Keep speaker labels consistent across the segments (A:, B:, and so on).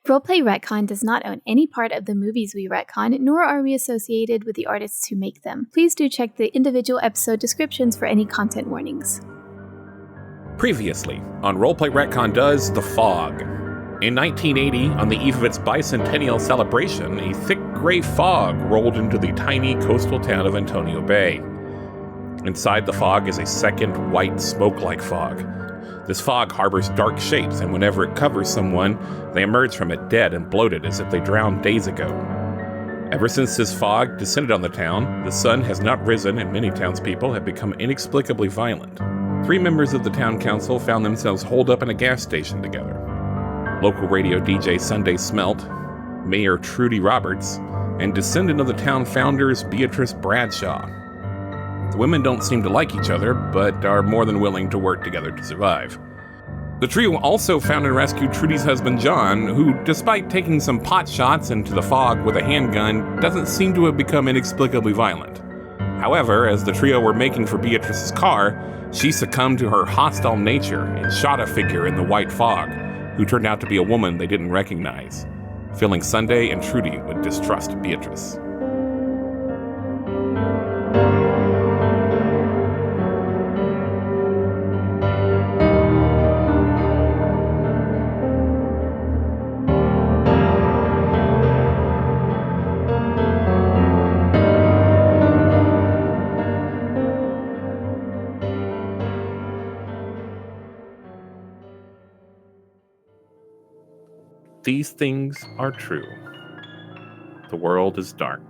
A: Roleplay Retcon does not own any part of the movies we retcon, nor are we associated with the artists who make them. Please do check the individual episode descriptions for any content warnings.
B: Previously on Roleplay Retcon does The Fog. In 1980, on the eve of its bicentennial celebration, a thick gray fog rolled into the tiny coastal town of Antonio Bay. Inside the fog is a second white smoke-like fog. This fog harbors dark shapes, and whenever it covers someone, they emerge from it dead and bloated as if they drowned days ago. Ever since this fog descended on the town, the sun has not risen and many townspeople have become inexplicably violent. 3 members of the town council found themselves holed up in a gas station together. Local radio DJ Sunday Smelt, Mayor Trudy Roberts, and descendant of the town founders Beatrice Bradshaw. The women don't seem to like each other, but are more than willing to work together to survive. The trio also found and rescued Trudy's husband John, who, despite taking some pot shots into the fog with a handgun, doesn't seem to have become inexplicably violent. However, as the trio were making for Beatrice's car, she succumbed to her hostile nature and shot a figure in the white fog, who turned out to be a woman they didn't recognize. Feeling Sunday and Trudy would distrust Beatrice. These things are true. The world is dark.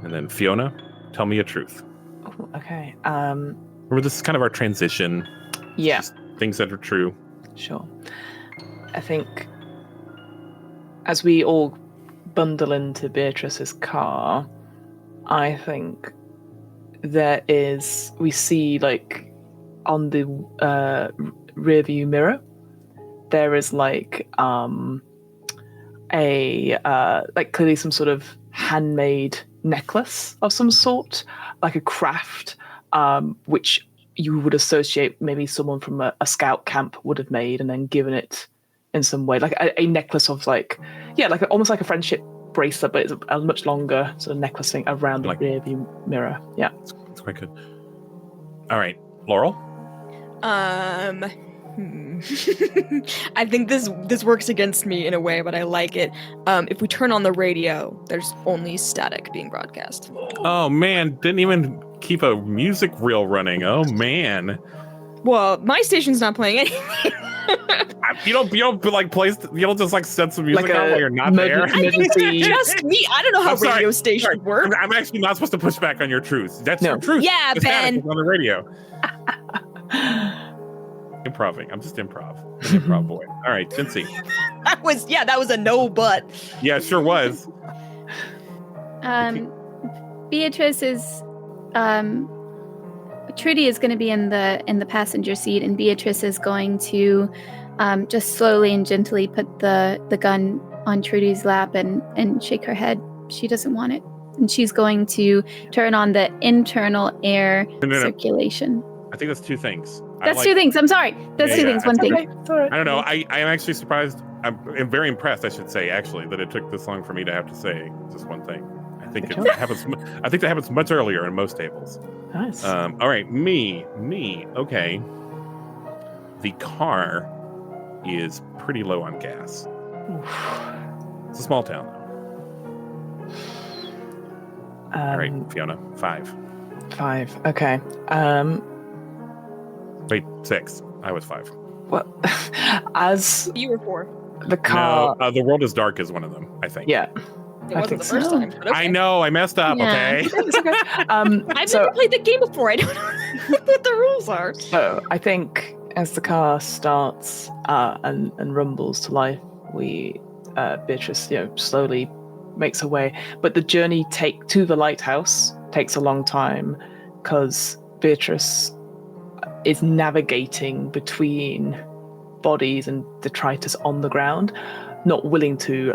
B: And then Fiona, tell me a truth.
C: Oh, okay.
B: Remember, this is kind of our transition.
C: Yeah.
B: Just things that are true.
C: Sure. I think as we all bundle into Beatrice's car, I think we see like on the rear view mirror, there is like clearly some sort of handmade necklace of some sort, like a craft, which you would associate maybe someone from a scout camp would have made and then given it in some way, like a necklace of almost like a friendship bracelet, but it's a much longer sort of necklace thing around the rear view mirror. Yeah,
B: it's quite good. All right, Laurel.
D: I think this works against me in a way, but I like it. If we turn on the radio, there's only static being broadcast.
B: Oh man, didn't even keep a music reel running. Oh man.
D: Well, my station's not playing anything.
B: You don't just like set some music on while you're not there.
D: I think it's just me. I don't know how radio stations work.
B: I'm actually not supposed to push back on your truth. That's your truth.
D: Yeah,
B: the
D: Ben.
B: On the radio. Improving. I'm just improv. I'm an improv boy. All right, Jensie.
D: That was a no but.
B: Yeah, it sure was.
A: Beatrice is Trudy is going to be in the passenger seat, and Beatrice is going to just slowly and gently put the gun on Trudy's lap and shake her head. She doesn't want it. And she's going to turn on the internal air circulation.
B: I think that's 2 things.
A: That's 2 things. I'm sorry. That's 2 things. One thing.
C: Okay. Sorry.
B: I don't know. I am actually surprised. I'm very impressed, I should say, actually, that it took this long for me to have to say just one thing. I think it happens. I think that happens much earlier in most tables.
C: Nice.
B: All right, me. Okay. The car is pretty low on gas. It's a small town, though. All right, Fiona. 5.
C: 5. Okay.
B: Wait, 6. I was 5.
C: Well, as
D: You were 4.
C: the car.
B: No, the world is dark is one of them. I think.
C: Yeah.
D: It
C: I
D: wasn't
C: think
D: the first
C: so.
D: time. But okay.
B: I know. I messed up.
A: Yeah.
B: Okay.
C: It's okay.
D: I've never played the game before. I don't know what the rules are.
C: So I think as the car starts and rumbles to life, Beatrice, slowly makes her way. But the journey to the lighthouse takes a long time because Beatrice is navigating between bodies and detritus on the ground, not willing to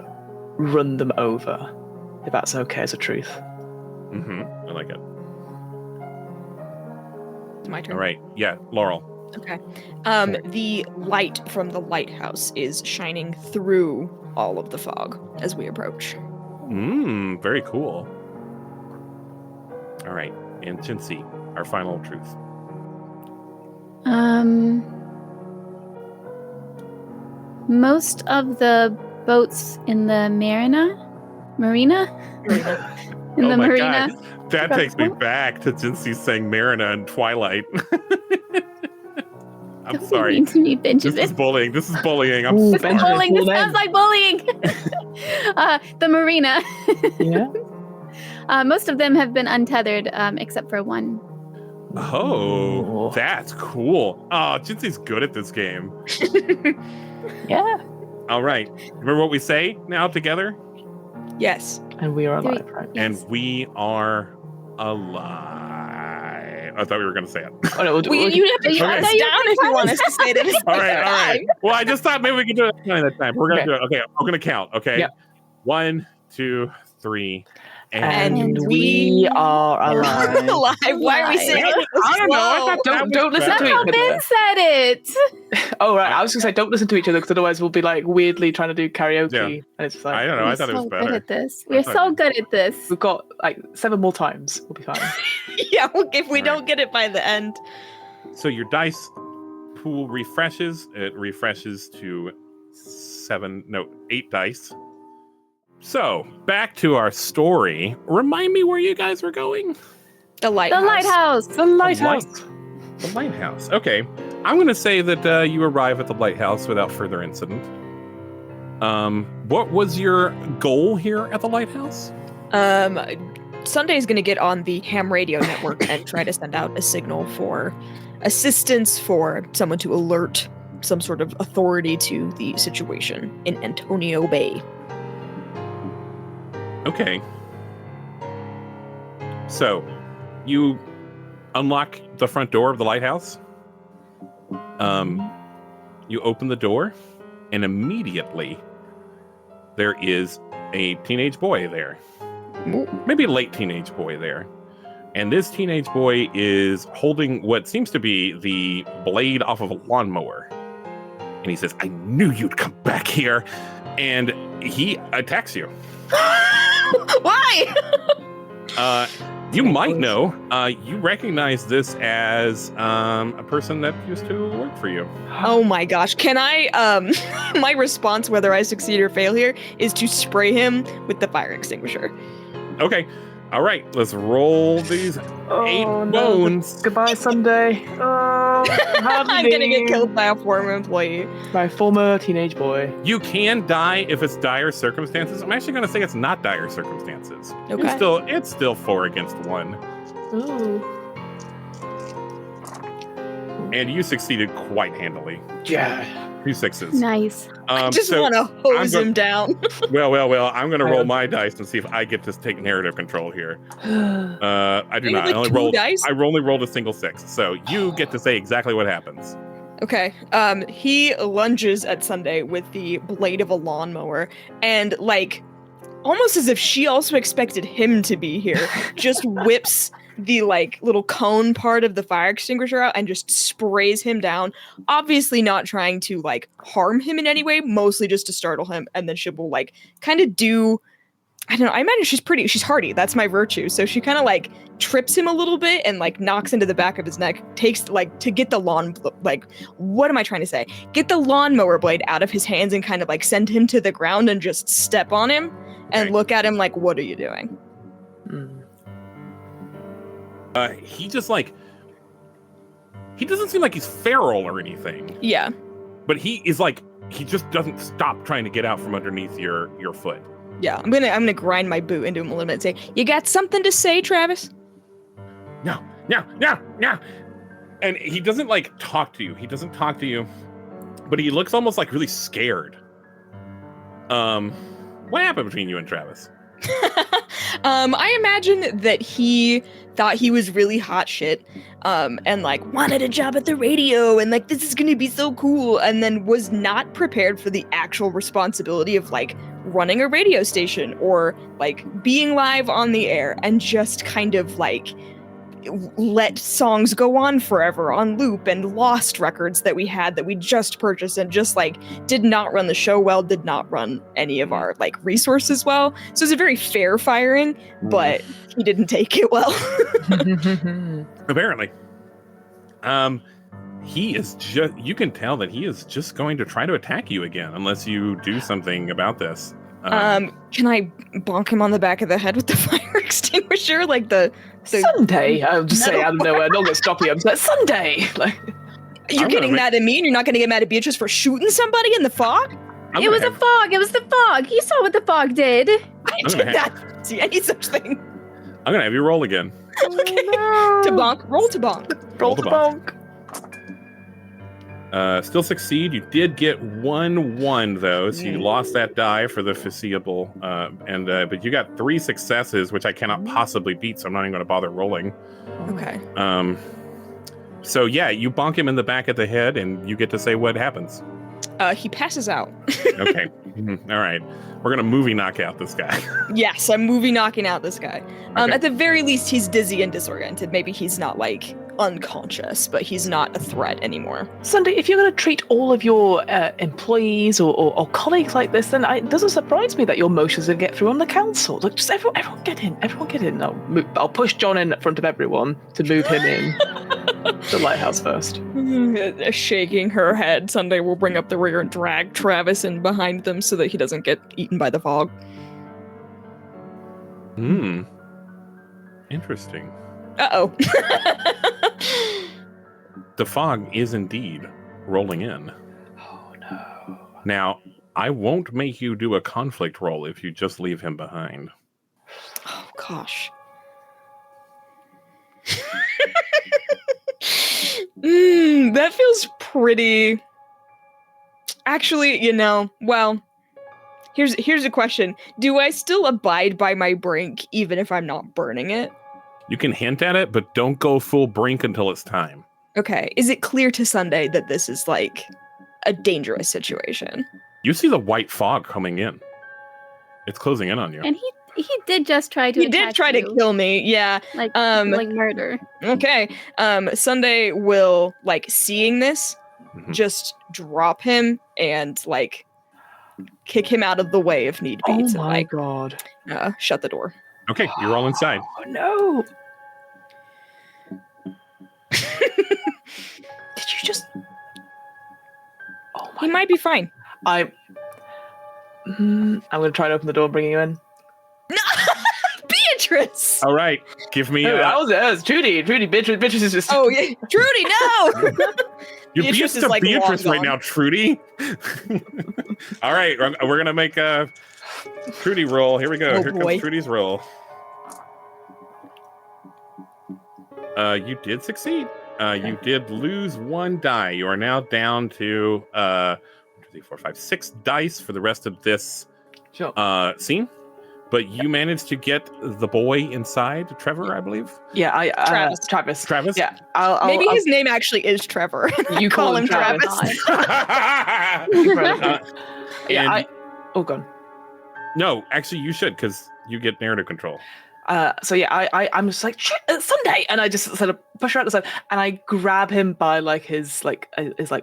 C: run them over, if that's okay as a truth.
B: I like it.
D: It's my turn.
B: All right. Yeah, Laurel.
D: Okay. The light from the lighthouse is shining through all of the fog as we approach.
B: Very cool. All right, and Jensie, our final truth.
A: Most of the boats in the marina? In the marina.
B: God. That takes me back to Jensie saying Marina and Twilight. I'm
A: Don't
B: sorry.
A: be mean to me, Benjamin.
B: This is bullying. I'm
C: Ooh,
B: sorry.
C: Benjamin.
A: Bullying. This
C: Full
A: sounds
C: name.
A: like bullying. The marina.
C: Yeah.
A: Most of them have been untethered, except for one.
B: Oh, that's cool. Oh, Jensie's good at this game.
C: Yeah.
B: All right. Remember what we say now together?
D: Yes.
C: And we are alive, right?
B: And we are alive. I thought we were going to say it.
C: Oh, no,
D: You have to count us down if you want us to say it.
B: All right. Well, I just thought maybe we could do it at time. We're going to do it. Okay, I'm going to count. Okay.
C: Yep.
B: 1, 2, 3.
C: And we are alive.
D: Why are we saying it?
B: I don't know. I thought
C: Don't listen to
A: That's how
C: each
A: Ben
C: other.
A: said it.
C: Oh, right. I was going to say, don't listen to each other because otherwise we'll be like weirdly trying to do karaoke.
B: Yeah.
C: And it's just like,
B: I don't know. I
A: We're
B: thought it was
A: so
B: better.
A: good at this. We're so good at this.
C: we've got like 7 more times. We'll be fine.
D: Yeah, well, if we
B: All
D: don't
B: right.
D: get it by the end.
B: So your dice pool refreshes. It refreshes to 8 dice. So back to our story. Remind me where you guys were going.
D: The lighthouse.
A: The lighthouse.
C: The lighthouse.
B: The lighthouse. Okay. I'm going to say that you arrive at the lighthouse without further incident. What was your goal here at the lighthouse?
D: Sunday's gonna get on the ham radio network and try to send out a signal for assistance, for someone to alert some sort of authority to the situation in Antonio Bay.
B: Okay. So, you unlock the front door of the lighthouse. You open the door, and immediately there is a teenage boy there. Maybe a late teenage boy there. And this teenage boy is holding what seems to be the blade off of a lawnmower. And he says, "I knew you'd come back here." And he attacks you.
D: Why?
B: You might know, you recognize this as a person that used to work for you.
D: Oh my gosh. Can I, my response, whether I succeed or fail here, is to spray him with the fire extinguisher.
B: Okay. All right. Let's roll these 8 bones.
C: Goodbye, Sunday. Oh,
D: I'm gonna get killed by a former employee.
C: My former teenage boy.
B: You can die if it's dire circumstances. I'm actually going to say it's not dire circumstances.
D: Okay.
B: It's still 4 against 1.
C: Ooh.
B: And you succeeded quite handily.
C: Yeah.
B: 2 6s.
A: Nice.
D: I just
B: so
D: want to hose
B: I'm
D: him down.
B: Well. I'm going to roll my dice and see if I get to take narrative control here. I do
D: You
B: not.
D: have, like, 2 dice?
B: I only rolled a single 6. So you get to say exactly what happens.
D: Okay. He lunges at Sunday with the blade of a lawnmower and, like, almost as if she also expected him to be here, just whips the, like, little cone part of the fire extinguisher out and just sprays him down. Obviously not trying to, like, harm him in any way, mostly just to startle him. And then she will, like, kind of do... I don't know. I imagine she's hardy. That's my virtue. So she kind of, like, trips him a little bit and, like, knocks into the back of his neck, takes, like, to get the what am I trying to say? Get the lawnmower blade out of his hands and kind of, like, send him to the ground and just step on him and
B: Okay.
D: look at him like, what are you doing?
B: He just, like... He doesn't seem like he's feral or anything.
D: Yeah.
B: But he is, like... He just doesn't stop trying to get out from underneath your foot.
D: Yeah. I'm gonna grind my boot into him a little bit and say, you got something to say, Travis?
B: No. And he doesn't, like, talk to you. But he looks almost, like, really scared. What happened between you and Travis?
D: I imagine that he thought he was really hot shit, and, like, wanted a job at the radio, and, like, this is gonna be so cool, and then was not prepared for the actual responsibility of, like, running a radio station or, like, being live on the air, and just kind of, like, let songs go on forever on loop and lost records that we had that we just purchased and just like did not run the show well, did not run any of our like resources well. So it's a very fair firing, but he didn't take it well.
B: Apparently. He is just, you can tell that he is just going to try to attack you again unless you do something about this.
D: Can I bonk him on the back of the head with the fire extinguisher? Like the
C: Sunday. I'll just say out of nowhere. Not gonna stop you. I'm just like, Sunday. Like,
D: you're getting mad at me, and you're not gonna get mad at Beatrice for shooting somebody in the fog?
A: It was a fog. It was the fog. You saw what the fog did.
D: I did not see any such thing.
B: I'm gonna have you roll again.
D: Okay. To bonk. Roll to bonk.
C: roll to bonk.
B: Still succeed. You did get 1-1 though, so you lost that die for the foreseeable. But you got 3 successes, which I cannot possibly beat, so I'm not even going to bother rolling.
D: Okay.
B: So yeah, you bonk him in the back of the head, and you get to say what happens.
D: He passes out.
B: Okay. All right. We're gonna movie knock out this guy.
D: Yes, I'm movie knocking out this guy.
B: Okay.
D: At the very least, he's dizzy and disoriented. Maybe he's not like unconscious, but he's not a threat anymore.
C: Sunday, if you're going to treat all of your employees or colleagues like this, then it doesn't surprise me that your motions will get through on the council. Look, just everyone get in. Everyone get in. I'll push John in front of everyone to move him in. The lighthouse first.
D: Shaking her head, Sunday will bring up the rear and drag Travis in behind them so that he doesn't get eaten by the fog.
B: Interesting.
D: Uh-oh.
B: The fog is indeed rolling in.
C: Oh no.
B: Now, I won't make you do a conflict roll if you just leave him behind.
D: Oh gosh. That feels pretty... Actually, here's a question. Do I still abide by my brink even if I'm not burning it?
B: You can hint at it, but don't go full brink until it's time.
D: Okay. Is it clear to Sunday that this is like a dangerous situation?
B: You see the white fog coming in. It's closing in on you.
A: And he did just try to
D: He did try to kill me, yeah.
A: like murder.
D: Okay. Sunday will, like, seeing this, just drop him and, like, kick him out of the way if need be.
C: Oh
D: to,
C: my
D: like,
C: god.
D: Shut the door.
B: Okay, you're all inside.
C: Oh no. Did you just... Oh my...
D: He might be fine.
C: I'm going to try and open the door and bring you in.
D: Beatrice!
B: All right, give me...
C: that was Trudy. Beatrice is just...
D: Oh, yeah. Trudy, no!
B: You're
D: Beatrice is,
B: to
D: like,
B: Beatrice
D: long
B: right
D: gone.
B: now, Trudy. All right, we're going to make a Trudy roll. Here we go.
D: Oh,
B: Here
D: boy.
B: comes Trudy's roll. You did succeed. You did lose 1 die. You are now down to 1, 2, 3, 4, 5, 6 dice for the rest of this scene. But you managed to get the boy inside, Trevor, I believe.
C: Yeah,
D: Travis.
C: Travis. Yeah,
D: Maybe his name actually is Trevor.
C: You
D: call him Travis.
C: Oh, gone.
B: No, actually, you should, because you get narrative control.
C: So yeah, I'm just like Sunday, and I just sort of push her out the side, and I grab him by like his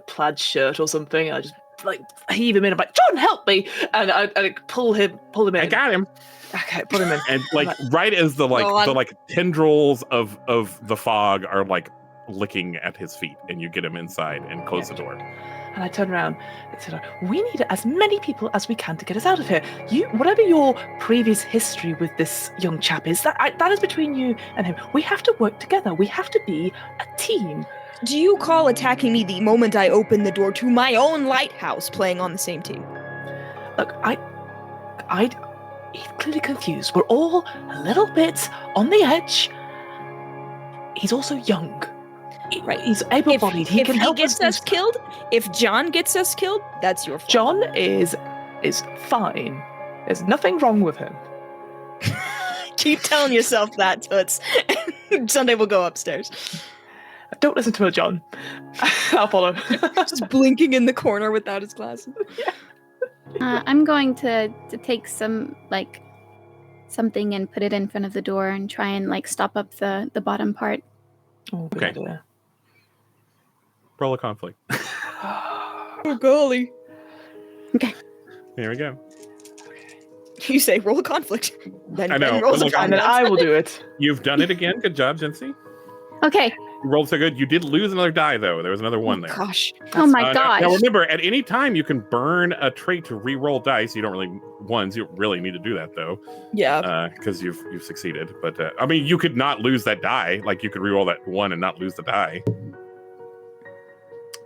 C: plaid shirt or something, and I just like heave him in. I'm like, John, help me! And I pull him in.
B: I got him.
C: Okay, put him in.
B: And like right as the tendrils of the fog are like licking at his feet, and you get him inside and close the door.
C: And I turn around and said, we need as many people as we can to get us out of here. Whatever your previous history with this young chap is, that is between you and him. We have to work together. We have to be a team.
D: Do you call attacking me the moment I open the door to my own lighthouse playing on the same team?
C: Look, he's clearly confused. We're all a little bit on the edge. He's also young.
D: Right.
C: He's able-bodied. He can help us.
D: If John gets us killed, that's your fault.
C: John is fine. There's nothing wrong with him.
D: Keep telling yourself that, Toots. Sunday will go upstairs.
C: Don't listen to her, John. I'll follow.
D: Just blinking in the corner without his glasses.
A: I'm going to take some like something and put it in front of the door and try and like stop up the bottom part.
C: Oh, good
B: Okay.
C: idea.
B: Roll a conflict.
D: Oh, golly.
A: Okay.
B: Here we go.
D: You say roll a conflict. Then
B: I know,
D: Ben rolls
B: but
D: a
B: look,
C: And then
D: conflict.
C: I will do it.
B: You've done it again. Good job, Jensie.
A: Okay.
B: You rolled so good. You did lose another die, though. There was another one there.
D: Gosh.
A: Oh my
B: Now
A: gosh.
B: remember, at any time, you can burn a trait to re-roll dice. You don't really need to do that, though.
D: Yeah.
B: Because you've succeeded. But, I mean, you could not lose that die. Like, you could re-roll that one and not lose the die.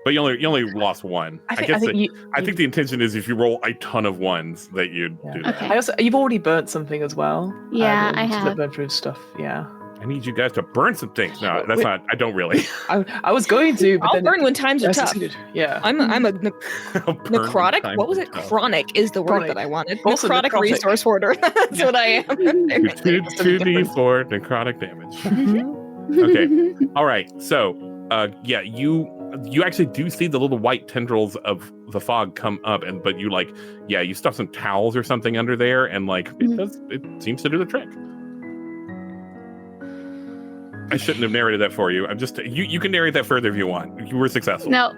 B: But you only lost one. I think the intention is if you roll a ton of ones that you'd do that.
A: Okay.
C: You've already burnt something as well.
A: Yeah,
C: Didn't
A: I
C: you?
A: have.
C: Burn through stuff. Yeah.
B: I need you guys to burn some things. No, that's
C: Wait.
B: not. I don't really.
C: I was going to, but
D: I'll
C: then
D: burn when times are
C: I
D: tough.
C: succeeded. Yeah.
D: I'm a
B: I'll burn
D: necrotic.
B: time
D: What was
B: to
D: it?
B: tough.
D: Chronic is the word
C: Chronic.
D: that I wanted.
C: Also
D: necrotic
C: necrotic.
D: resource hoarder. That's what I am.
B: 2d4 necrotic damage. Okay. All right. So, you actually do see the little white tendrils of the fog come up, but you stuff some towels or something under there, and it seems to do the trick. I shouldn't have narrated that for you. I'm just you can narrate that further if you want. You were successful.
A: No,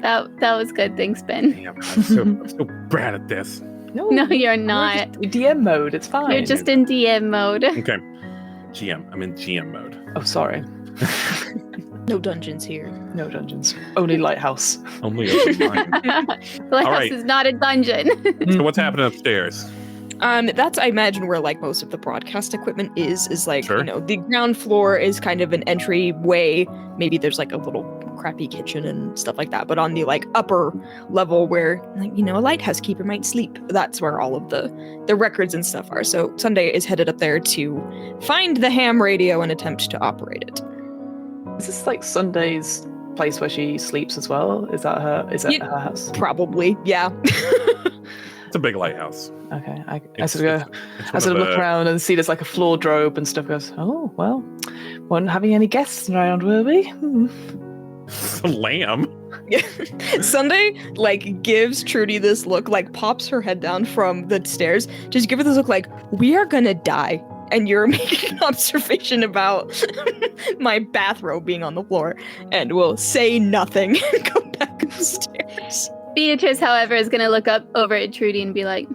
A: that was good. Thanks, Ben.
B: Damn, I'm so bad at this.
A: No, you're not.
C: DM mode. It's fine.
A: You're just in DM mode.
B: Okay. GM. I'm in GM mode.
C: Oh, sorry.
D: No dungeons here.
C: No dungeons. Only lighthouse.
B: Only open mind.
A: The lighthouse
B: right.
A: is not a dungeon.
B: So what's happening upstairs?
D: That's I imagine where like most of the broadcast equipment is like,
B: Sure.
D: the ground floor is kind of an entryway. Maybe there's like a little crappy kitchen and stuff like that. But on the like upper level where a lighthouse keeper might sleep, that's where all of the records and stuff are. So Sunday is headed up there to find the ham radio and attempt to operate it.
C: Is this like Sunday's place where she sleeps as well? Is that her? Is that her house?
D: Probably, yeah.
B: It's a big lighthouse.
C: Okay. I
B: It's
C: sort of look around and see there's like a floor drobe and stuff. Goes, oh well, weren't having any guests around, were we?
B: It's a lamb.
D: Sunday gives Trudy this look, pops her head down from the stairs, just give her this look like, we are gonna die. And you're making an observation about my bathrobe being on the floor, and will say nothing and go back upstairs.
A: Beatrice, however, is going to look up over at Trudy and be like,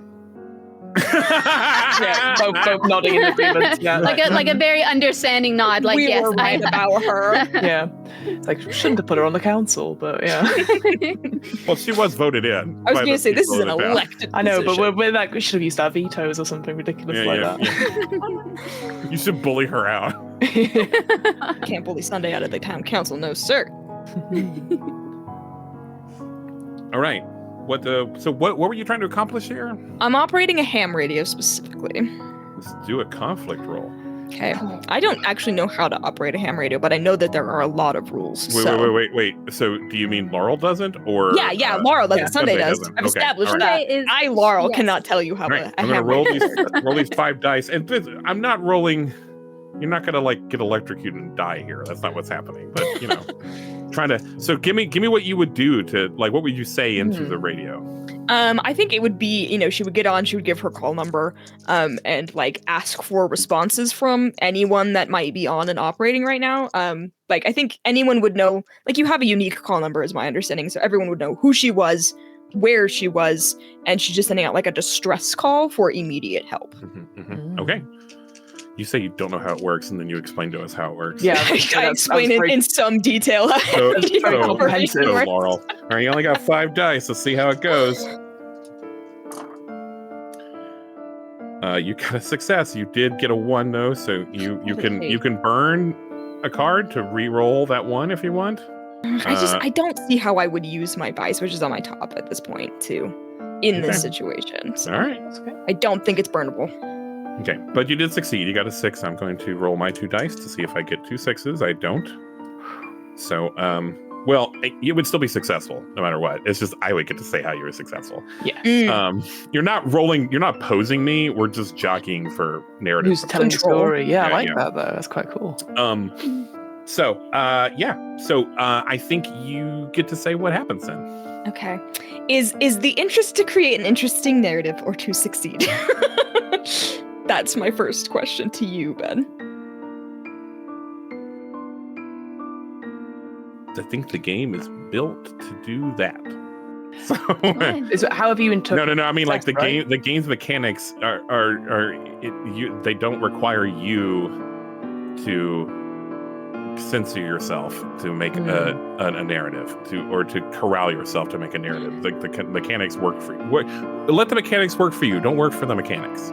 C: Yeah, both nodding in agreement. Yeah,
A: like a very understanding nod. Like,
D: we
A: yes,
D: were right
A: I
D: about her.
C: yeah. It's like, shouldn't have put her on the council, but yeah.
B: Well, she was voted in.
D: I was
B: by
D: going
B: the
D: to say, this is
B: people
D: an
B: that passed.
D: elected
C: I know,
D: position.
C: but we're like, we should have used our vetoes or something ridiculous that.
B: You should bully her out.
D: Can't bully Sunday out of the town council, no sir.
B: All right. What were you trying to accomplish here?
D: I'm operating a ham radio specifically.
B: Let's do a conflict roll.
D: Okay. I don't actually know how to operate a ham radio, but I know that there are a lot of rules.
B: Wait. So do you mean Laurel doesn't, or
D: Yeah, Laurel doesn't.
C: yeah,
D: Sunday does.
B: doesn't.
D: I've
B: Okay,
D: established
B: all
D: that.
A: right.
D: Laurel,
A: Yes.
D: cannot tell you how
B: All right,
D: a
B: I'm gonna
D: ham
B: roll
D: radio.
B: these 5 dice, and I'm not rolling. You're not gonna get electrocuted and die here. That's not what's happening. But trying to. So give me what you would do to what would you say into the radio?
D: I think it would be, she would get on, she would give her call number, and ask for responses from anyone that might be on and operating right now. I think anyone would know, you have a unique call number is my understanding, so everyone would know who she was, where she was, and she's just sending out a distress call for immediate help.
B: Okay. You say you don't know how it works, and then you explain to us how it works.
C: Yeah,
D: I explain it in some detail.
C: very comprehensive.
B: So, Laurel. All right, you only got 5 dice. Let's see how it goes. You got a success. You did get a 1 though, so you can burn a card to re-roll that 1 if you want.
D: I don't see how I would use my vice, which is on my top at this point too, in this situation. So
B: All right.
D: I don't think it's burnable.
B: Okay, but you did succeed. You got a 6. I'm going to roll my 2 dice to see if I get 2 6s. I don't. So, it would still be successful no matter what. It's just I would get to say how you were successful.
C: Yeah.
B: You're not rolling. You're not posing me. We're just jockeying for narrative.
C: Who's telling the
D: Control.
C: story? Yeah, I like
B: Yeah.
C: that though. That's quite cool.
B: So I think you get to say what happens then.
D: Okay. Is the interest to create an interesting narrative or to succeed? That's my first question to you, Ben.
B: I think the game is built to do that. So
C: How have you interpreted?
B: no. I mean, like the
C: right?
B: game's mechanics they don't require you to censor yourself to make a narrative to corral yourself to make a narrative. Like the mechanics work for you. Let the mechanics work for you. Don't work for the mechanics.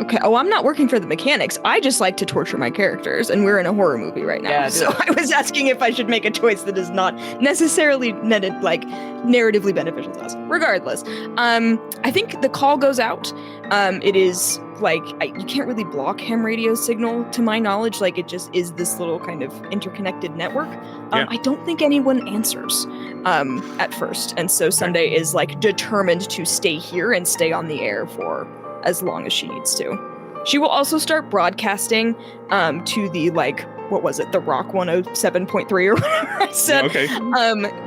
D: Okay. Oh, I'm not working for the mechanics. I just like to torture my characters, and we're in a horror movie right now.
C: Yeah,
D: so I was asking if I should make a choice that is not necessarily netted, like narratively beneficial to us. Regardless, I think the call goes out. It is like you can't really block ham radio signal, to my knowledge. Like it just is this little kind of interconnected network. I don't think anyone answers at first, and so Sunday is like determined to stay here and stay on the air for as long as she needs to. She will also start broadcasting to the, like, what was it, the Rock 107.3 or whatever I said.
B: Okay.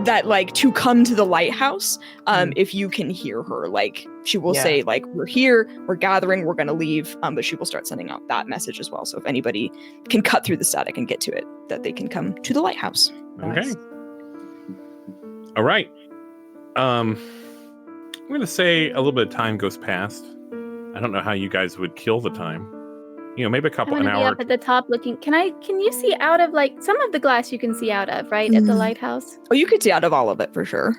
D: That, like, to come to the lighthouse, if you can hear her. Like, she will say, like, we're here, we're gathering, we're gonna leave, but she will start sending out that message as well. So if anybody can cut through the static and get to it, that they can come to the lighthouse.
B: Okay. All right. I'm going to say a little bit of time goes past. I don't know how you guys would kill the time. You know, maybe an
A: I'm gonna
B: hour.
A: be up at the top looking. Can you see out of, like, some of the glass you can see out of, right? At the lighthouse?
D: Oh, you could see out of all of it for sure.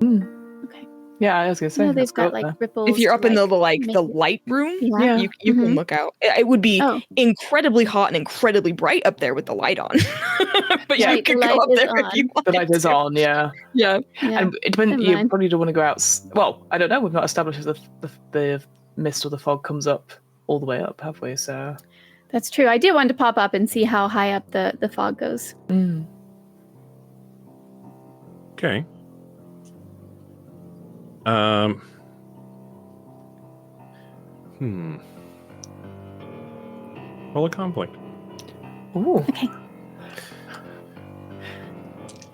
A: Okay.
C: Yeah, I was gonna say.
A: No, they've
C: let's go
A: got,
C: up
A: like,
C: there.
A: ripples.
D: If you're up in the
A: make
D: the
A: it-
D: light room,
A: Yeah.
D: you can look out. It would be
A: Oh.
D: incredibly hot and incredibly bright up there with the light on. But
C: Yeah,
D: you
A: the
D: could
A: light
D: go up
A: is
D: there if you
A: on.
D: want.
C: The light is on, yeah.
D: Yeah.
A: Yeah.
C: And it depends,
A: never
C: you
A: mind.
C: probably don't want to go out. Well, I don't know. We've not established if the mist or the fog comes up all the way up, have we? So
A: That's true. I do want to pop up and see how high up the fog goes.
B: Okay. Roll a conflict.
C: Ooh.
A: Okay.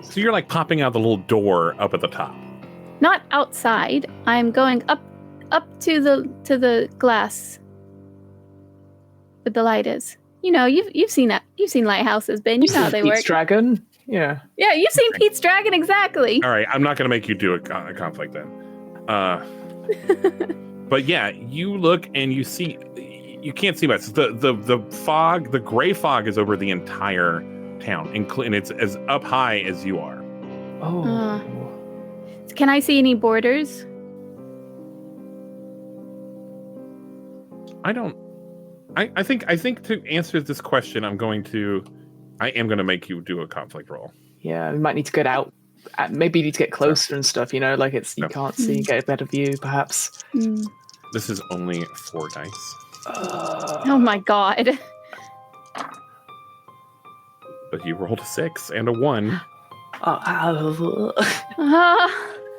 B: So you're like popping out the little door up at the top.
A: Not outside. I'm going up to the glass where the light is. You know, you've seen that. You've seen lighthouses, Ben. You know how they
C: Pete's
A: work.
C: Dragon. Yeah.
A: Yeah, you've seen Pete's Dragon, exactly.
B: All right, I'm not going to make you do a conflict then. But yeah, you look and you see, you can't see much. The fog, the gray fog is over the entire town, and it's as up high as you are.
C: Oh.
A: Can I see any borders?
B: I don't. I think to answer this question, I am going to make you do a conflict roll.
C: Yeah, we might need to get out. Maybe you need to get closer and stuff. You know, like you can't see, get a better view, perhaps.
B: This is only 4 dice.
A: Oh my god.
B: But you rolled a 6 and a 1.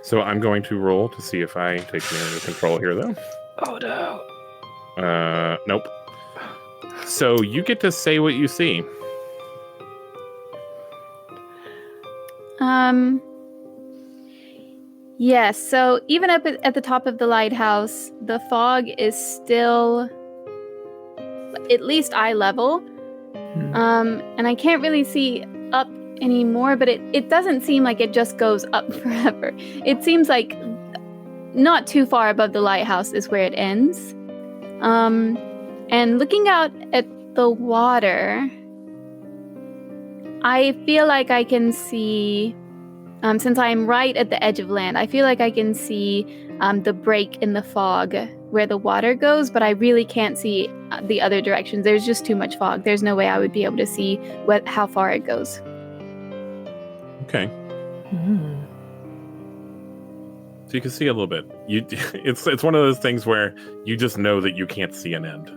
B: So I'm going to roll to see if I take me under control here, though.
C: Oh no.
B: Nope. So you get to say what you see.
A: Yes, so even up at the top of the lighthouse, the fog is still at least eye level. And I can't really see up anymore, but it doesn't seem like it just goes up forever. It seems like not too far above the lighthouse is where it ends. And looking out at the water, I feel like I can see, since I'm right at the edge of land, I feel like I can see the break in the fog where the water goes, but I really can't see the other directions. There's just too much fog. There's no way I would be able to see how far it goes.
B: Okay. So you can see a little bit. It's one of those things where you just know that you can't see an end.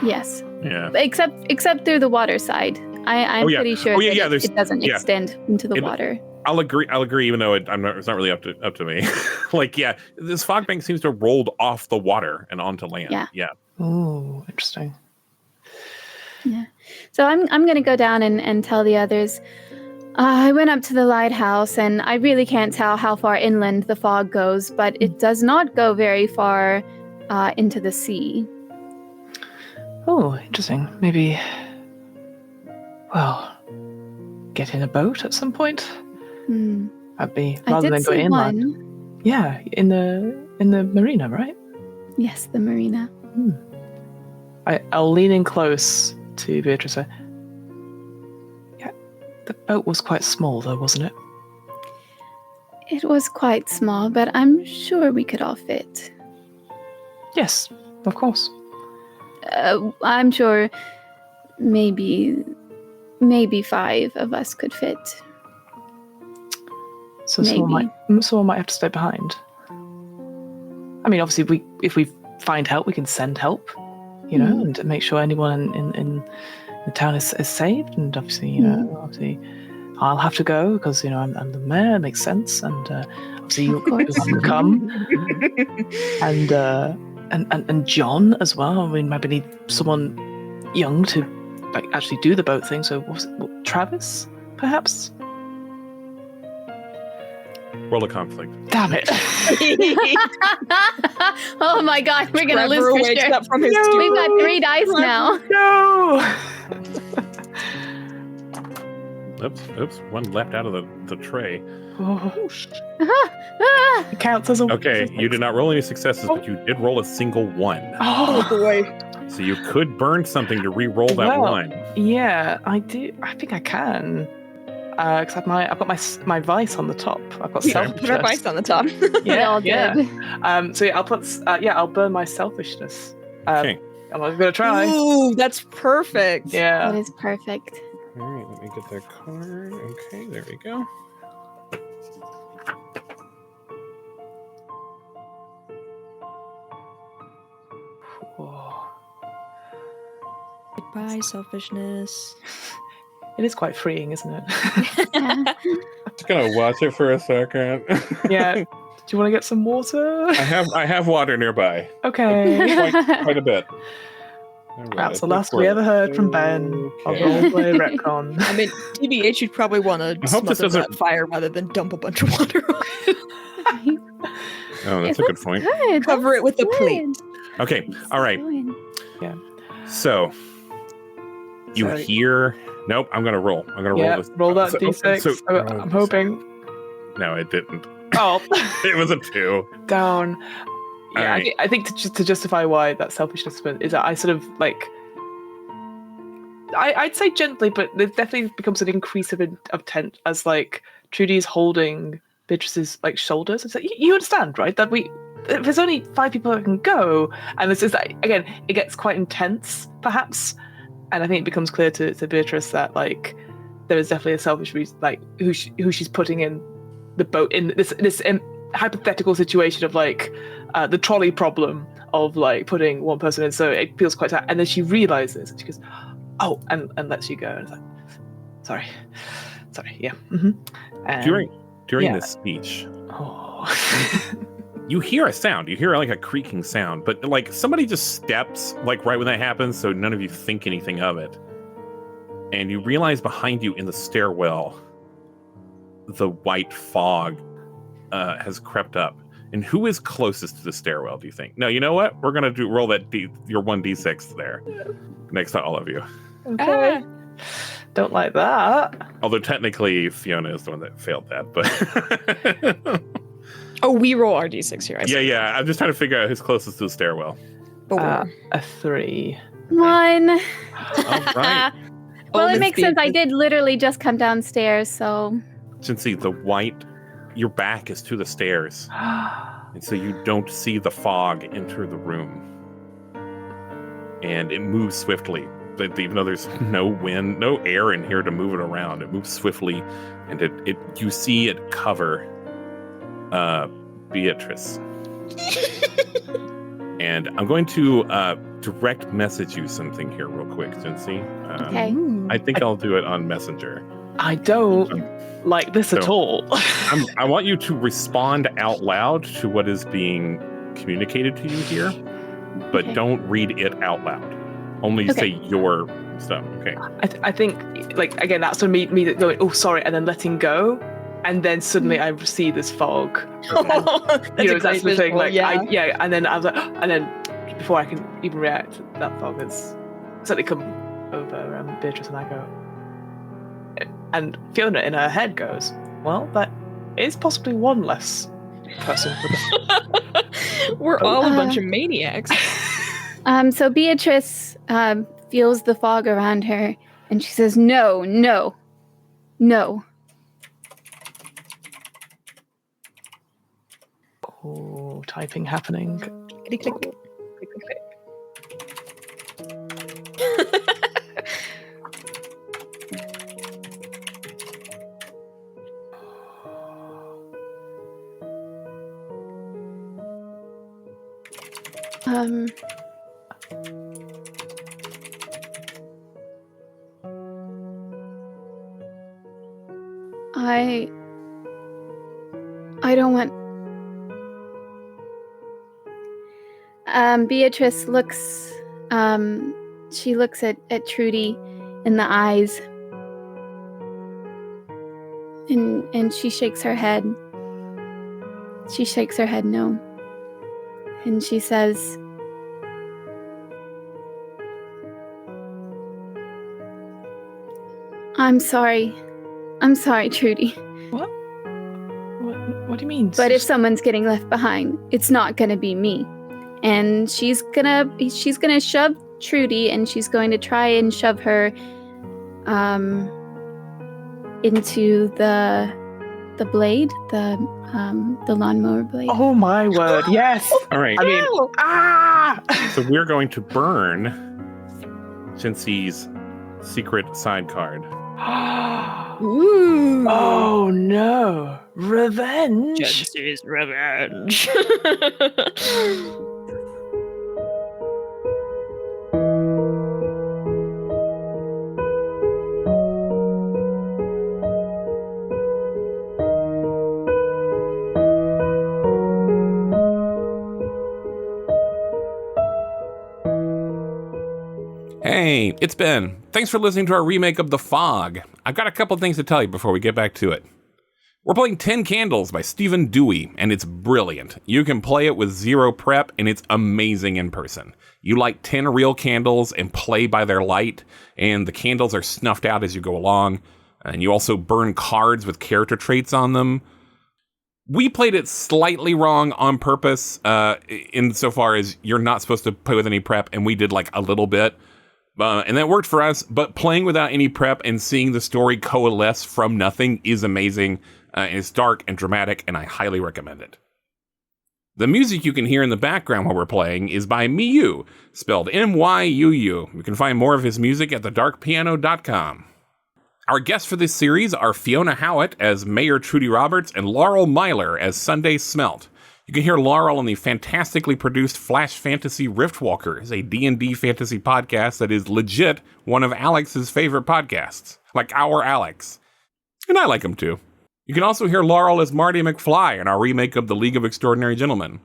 A: Yes.
B: Yeah.
A: Except through the water side. I'm pretty sure it doesn't extend into the water.
B: I'll agree, even though it's not really up to me. Like, yeah, this fog bank seems to have rolled off the water and onto land. Yeah.
C: Oh, interesting.
A: Yeah. So I'm going to go down and tell the others. I went up to the lighthouse, and I really can't tell how far inland the fog goes, but it does not go very far into the sea.
C: Oh, interesting. Maybe, well, get in a boat at some point.
A: Hmm.
C: That'd be
A: I
C: rather
A: did
C: than
A: see
C: going inland.
A: one.
C: Yeah, in the marina, right?
A: Yes, the marina.
C: I'll lean in close to Beatrice. Yeah, the boat was quite small, though, wasn't it?
A: It was quite small, but I'm sure we could all fit.
C: Yes, of course.
A: I'm sure maybe 5 of us could fit.
C: So
A: Maybe.
C: someone might have to stay behind. I mean, obviously, if we find help, we can send help, and make sure anyone in the town is saved. And obviously, obviously, I'll have to go because I'm the mayor. It makes sense, and obviously you'll have to come, and John as well. I mean, maybe need someone young to actually do the boat thing. So, Travis, perhaps.
B: Roll a conflict.
C: Damn it!
A: Oh my god, we're gonna lose
D: Trevor
A: for
D: wakes
A: sure.
D: up from his
A: We've got 3 dice now.
C: No!
B: Oops. One left out of the tray.
C: It counts as a.
B: Okay, you did not roll any successes, but you did roll a single 1.
D: Oh boy.
B: So you could burn something to re-roll that
C: Well,
B: 1.
C: Yeah, I do. I think I can. Because I've got my vice on the top. I've got selfishness.
D: Put our vice on the top.
A: We all
C: Yeah.
A: did.
C: So yeah, I'll put. I'll burn my selfishness.
B: Okay.
C: I'm gonna try.
D: Ooh, that's perfect.
C: Yeah.
A: That is perfect.
B: All right, let me get that card. Okay, there we go.
C: Oh,
D: Goodbye, selfishness.
C: it is quite freeing, isn't it?
A: Yeah.
B: Just gonna watch it for a second.
C: Yeah. Do you want to get some water?
B: I have water nearby.
C: Okay.
B: Quite a bit. All right,
C: That's the last we ever heard from Ben of
B: Okay.
C: Roleplay Retcon.
D: I mean, TBH, you'd probably want to
B: hope this
D: smother
B: doesn't-
D: that fire rather than dump a bunch of water on it.
B: Oh, that's a good point.
A: Good.
D: Cover it with a plate.
B: Okay, all right.
A: Going.
B: So you
C: Sorry.
B: hear? Nope. I'm gonna roll. I'm gonna
C: Yeah,
B: roll this.
C: roll that
B: So-
C: d6.
B: so-
C: I'm hoping.
B: No, it didn't.
C: Oh,
B: It was a 2.
C: down. Yeah,
B: Alright.
C: I think to justify why that selfishness is that I sort of I'd say gently, but there definitely becomes an increase of tension as Trudy's holding Beatrice's shoulders. It's like you understand, right? That if there's only 5 people that can go, and this is again, it gets quite intense, perhaps, and I think it becomes clear to Beatrice that there is definitely a selfish reason, who she's putting in the boat in this hypothetical situation of the trolley problem of putting one person in, so it feels quite tight, and then she realizes and she goes, oh, and lets you go, and it's sorry, yeah. And,
B: During
C: yeah.
B: this speech,
C: oh.
B: you hear a sound. You hear a creaking sound, but somebody just steps right when that happens, so none of you think anything of it. And you realize behind you in the stairwell, the white fog has crept up. And who is closest to the stairwell, do you think? No, you know what? We're gonna roll that your 1d6 there next to all of you.
C: Okay. Don't like that.
B: Although technically Fiona is the one that failed that, but
D: Oh, we roll our d6 here. I see.
B: yeah. I'm just trying to figure out who's closest to the stairwell.
D: But
C: A 3.
A: 1.
B: All right.
A: Well,
D: Miss
A: it makes sense. I
D: Beatrice.
A: did literally just come downstairs, so
B: Jensie, your back is to the stairs, and so you don't see the fog enter the room. And it moves swiftly. But even though there's no wind, no air in here to move it around, it moves swiftly, and you see it cover Beatrice. And I'm going to direct message you something here real quick, Jensie.
A: okay.
B: I think I'll do it on Messenger.
C: I don't like this at
B: So-
C: all.
B: I want you to respond out loud to what is being communicated to you here, but
A: Okay.
B: don't read it out loud. Only
A: Okay.
B: say your stuff. Okay.
C: I think again, that's for me going, oh sorry, and then letting go, and then suddenly I see this fog.
D: that's a great
C: that's the thing.
D: visual, yeah.
C: And then I was like, and then before I can even react, that fog has So they come over Beatrice and I go, and Fiona in her head goes, well, that is possibly one less person for the...
D: We're all a bunch of maniacs.
A: So Beatrice feels the fog around her, and she says, no.
C: Oh, typing happening.
D: Click, click, click, click, click.
A: I don't want... Beatrice looks... she looks at Trudy in the eyes. And she shakes her head. She shakes her head no. And she says... I'm sorry, Trudy.
C: What do you mean?
A: But if someone's getting left behind, it's not gonna be me. And she's gonna shove Trudy, and she's going to try and shove her into the blade, the lawnmower blade.
C: Oh my word! Yes.
B: All right.
C: I mean,
B: So we're going to burn Jensie's secret side card.
D: Ooh.
C: Oh no! Revenge.
D: Jensie's revenge.
B: Hey, it's Ben. Thanks for listening to our remake of The Fog. I've got a couple things to tell you before we get back to it. We're playing 10 Candles by Stephen Dewey, and it's brilliant. You can play it with zero prep, and it's amazing in person. You light 10 real candles and play by their light, and the candles are snuffed out as you go along, and you also burn cards with character traits on them. We played it slightly wrong on purpose, insofar as you're not supposed to play with any prep, and we did like a little bit. And that worked for us, but playing without any prep and seeing the story coalesce from nothing is amazing. It's dark and dramatic, and I highly recommend it. The music you can hear in the background while we're playing is by Miyu, spelled M-Y-U-U. You can find more of his music at thedarkpiano.com. Our guests for this series are Fiona Howat as Mayor Trudy Roberts and Laurel Myler as Sunday Smelt. You can hear Laurel on the fantastically produced Flash Fantasy Riftwalkers, a D&D fantasy podcast that is legit one of Alex's favorite podcasts. Like our Alex. And I like him too. You can also hear Laurel as Marty McFly in our remake of The League of Extraordinary Gentlemen.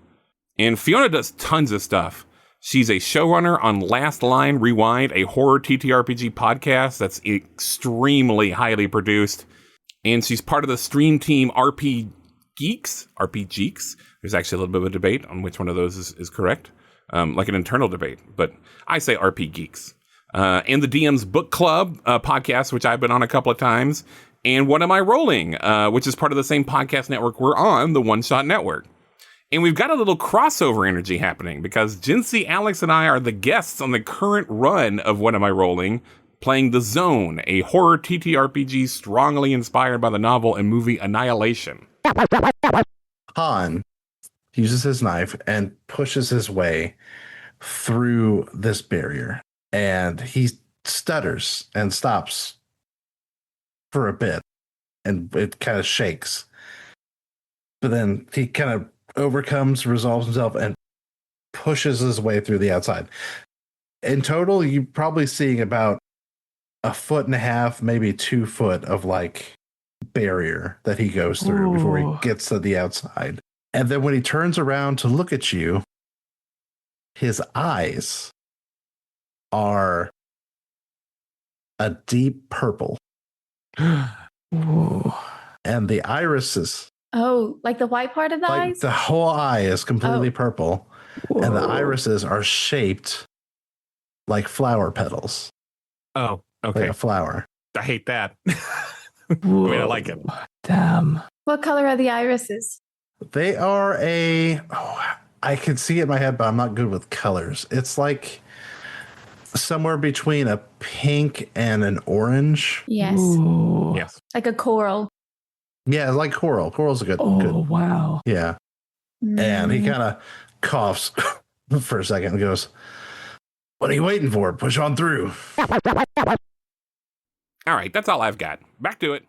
B: And Fiona does tons of stuff. She's a showrunner on Last Line Rewind, a horror TTRPG podcast that's extremely highly produced. And she's part of the stream team RP Geeks. There's actually a little bit of a debate on which one of those is correct. Like an internal debate, but I say RP Geeks. And the DM's Book Club podcast, which I've been on a couple of times. And What Am I Rolling, which is part of the same podcast network we're on, the One Shot Network. And we've got a little crossover energy happening because Jensie, Alex, and I are the guests on the current run of What Am I Rolling, playing The Zone, a horror TTRPG strongly inspired by the novel and movie Annihilation.
E: Han uses his knife and pushes his way through this barrier. And he stutters and stops for a bit. And it kind of shakes. But then he kind of overcomes, resolves himself, and pushes his way through the outside. In total, you're probably seeing about 1.5 feet, maybe 2 foot of like barrier that he goes through before he gets to the outside. And then when he turns around to look at you, his eyes are a deep purple.
C: Whoa.
E: And the irises,
A: Oh, like the white part of the
E: like
A: eyes?
E: the whole eye is completely purple.
C: Whoa.
E: And the irises are shaped like flower petals,
B: Oh,
E: like
B: okay.
E: a flower.
B: I hate that. I mean, I like it.
C: Damn.
A: What color are the irises?
E: They are I can see it in my head, but I'm not good with colors. It's like somewhere between a pink and an orange.
A: Yes.
C: Ooh.
B: Yes.
A: Like a coral.
E: Yeah, like coral. Coral's a good.
C: Wow.
E: Yeah. And he kind of coughs for a second and goes, "What are you waiting for? Push on through."
B: All right, that's all I've got. Back to it.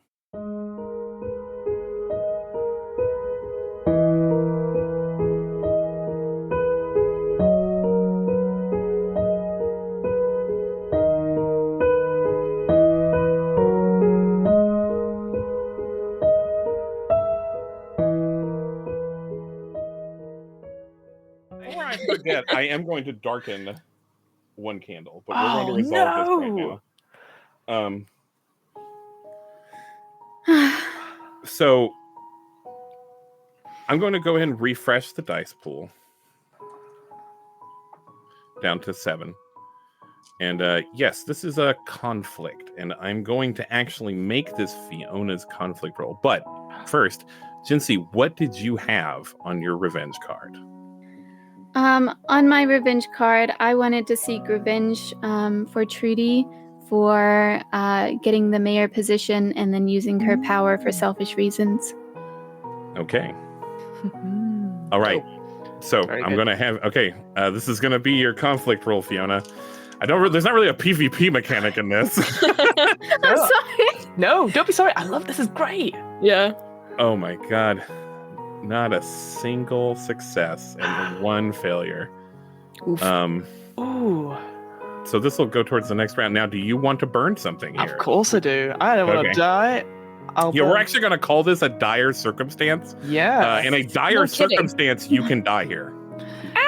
B: Before I forget, I am going to darken one candle, but we're going to resolve this right now. So I'm going to go ahead and refresh the dice pool down to 7. And yes, this is a conflict, and I'm going to actually make this Fiona's conflict roll. But first, Jensie, what did you have on your revenge card?
A: On my revenge card, I wanted to seek revenge for Trudy for getting the mayor position and then using her power for selfish reasons.
B: Okay. All right. So I'm going to have... Okay, this is going to be your conflict roll, Fiona. There's not really a PvP mechanic in this.
A: I'm sorry.
C: No, don't be sorry. I love this. Is great.
D: Yeah.
B: Oh my god. Not a single success and 1 failure.
D: Oof.
C: Ooh.
B: So this will go towards the next round. Now, do you want to burn something here?
C: Of course I do. I don't want to die.
B: We're actually going to call this a dire circumstance.
C: Yeah.
B: In a dire circumstance, you can die here.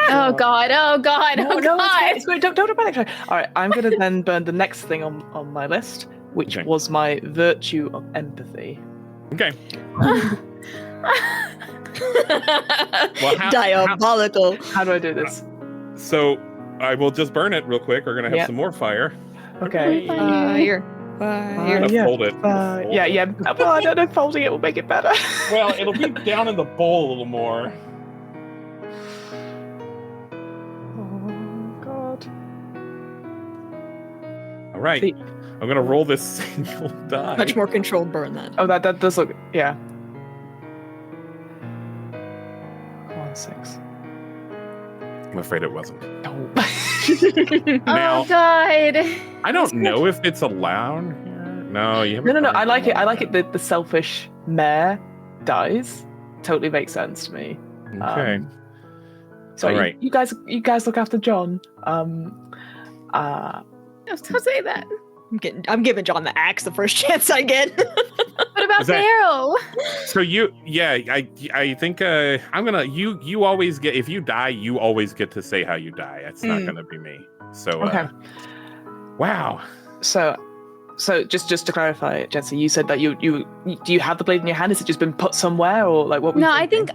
A: Oh god, oh god, oh god.
C: It's great. Don't panic. All right, I'm going to then burn the next thing on my list, which was my virtue of empathy.
B: Okay.
D: Diabolical.
C: How do I do this?
B: So I will just burn it real quick. We're going to have some more fire.
C: Okay.
D: Fire.
B: You're going to fold it.
C: Yeah. Well, I don't know if folding it will make it better.
B: Well, it'll be down in the bowl a little more. All right, I'm going to roll this single die.
D: Much more controlled burn then.
C: Oh, that does look, yeah. 6.
B: I'm afraid it wasn't.
C: No.
B: Now,
A: oh god.
B: I don't know if it's allowed here. No, you haven't.
C: No. I like it. I like it. The selfish mayor dies. Totally makes sense to me.
B: Okay.
C: So
B: all right.
C: You guys look after John.
A: Don't say that.
D: I'm giving John the axe the first chance I get.
A: What about Daryl?
B: So I think I'm gonna you always get, if you die, you always get to say how you die. It's not gonna be me. So
C: okay.
B: Wow.
C: So just to clarify, Jensie, you said that you do you have the blade in your hand? Has it just been put somewhere, or like what?
A: No, I think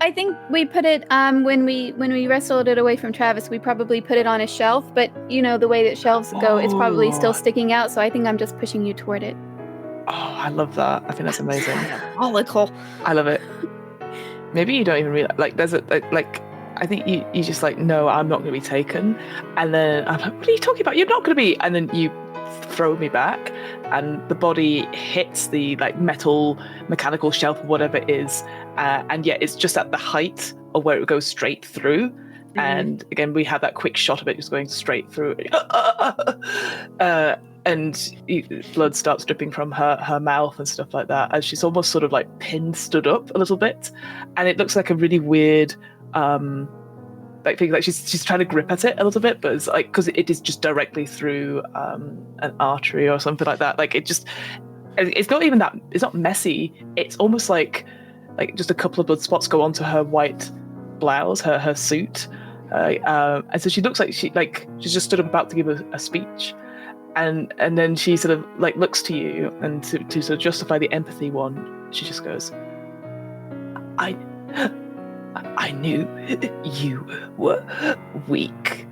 A: we put it when we wrestled it away from Travis. We probably put it on a shelf, but you know the way that shelves go, it's probably still sticking out. So I think I'm just pushing you toward it.
C: Oh, I love that. I think that's amazing.
D: Diabolical.
C: I love it. Maybe you don't even realize. Like there's a like. I think you just like, no, I'm not going to be taken, and then I'm like, what are you talking about? You're not going to be, and then you throw me back, and the body hits the like mechanical shelf or whatever it is, and yet it's just at the height of where it goes straight through. And again, we have that quick shot of it just going straight through, and blood starts dripping from her mouth and stuff like that as she's almost sort of like stood up a little bit, and it looks like a really weird like thing, like she's trying to grip at it a little bit, but it's like because it is just directly through an artery or something like that. Like it's not even that, it's not messy. It's almost like just a couple of blood spots go onto her white blouse, her suit, and so she looks like she's just stood up about to give a speech, and then she sort of like looks to you, and to sort of justify the empathy one, she just goes, I knew you were weak.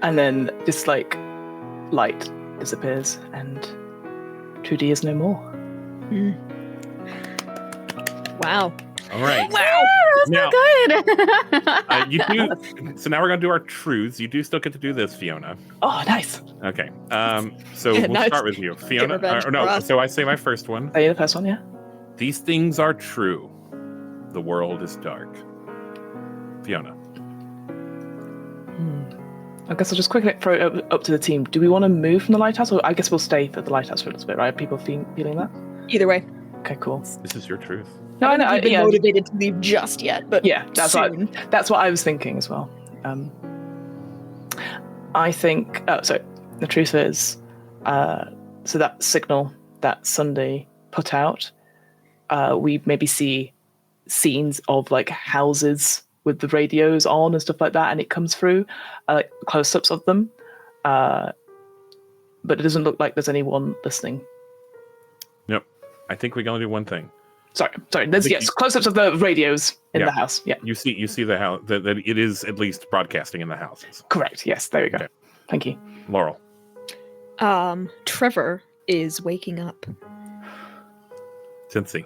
C: And then this like light disappears, and Trudy is no more.
D: Wow.
B: All right.
D: Wow.
B: Now,
A: Good.
B: you do. So now we're gonna do our truths. You do still get to do this, Fiona.
C: Oh, nice.
B: Okay. So
D: Yeah,
B: we'll
D: now
B: start
D: it's
B: with you, Fiona.
D: revenge
B: Or no.
D: for us.
B: So I say my first one.
C: Are you the first one? Yeah.
B: These things are true. The world is dark. Fiona.
C: I guess I'll just quickly throw it up to the team. Do we want to move from the lighthouse, or I guess we'll stay at the lighthouse for a little bit, right? People feeling that?
D: Either way.
C: Okay, cool.
B: This is your truth.
C: No, I know.
D: I haven't been
C: Yeah,
D: motivated to leave just yet, but
C: yeah, that's
D: soon.
C: what I was thinking as well. I think. So the truth is, so that signal that Sunday put out, we maybe see scenes of like houses with the radios on and stuff like that, and it comes through like close-ups of them, but it doesn't look like there's anyone listening.
B: Nope. I think we can only do one thing.
C: Sorry. There's close-ups of the radios in
B: Yeah.
C: the house. Yeah,
B: You see the house that it is at least broadcasting in the houses.
C: correct. Yes, there we go.
B: Okay.
C: Thank you.
B: Laurel.
D: Trevor is waking up.
B: Jensie.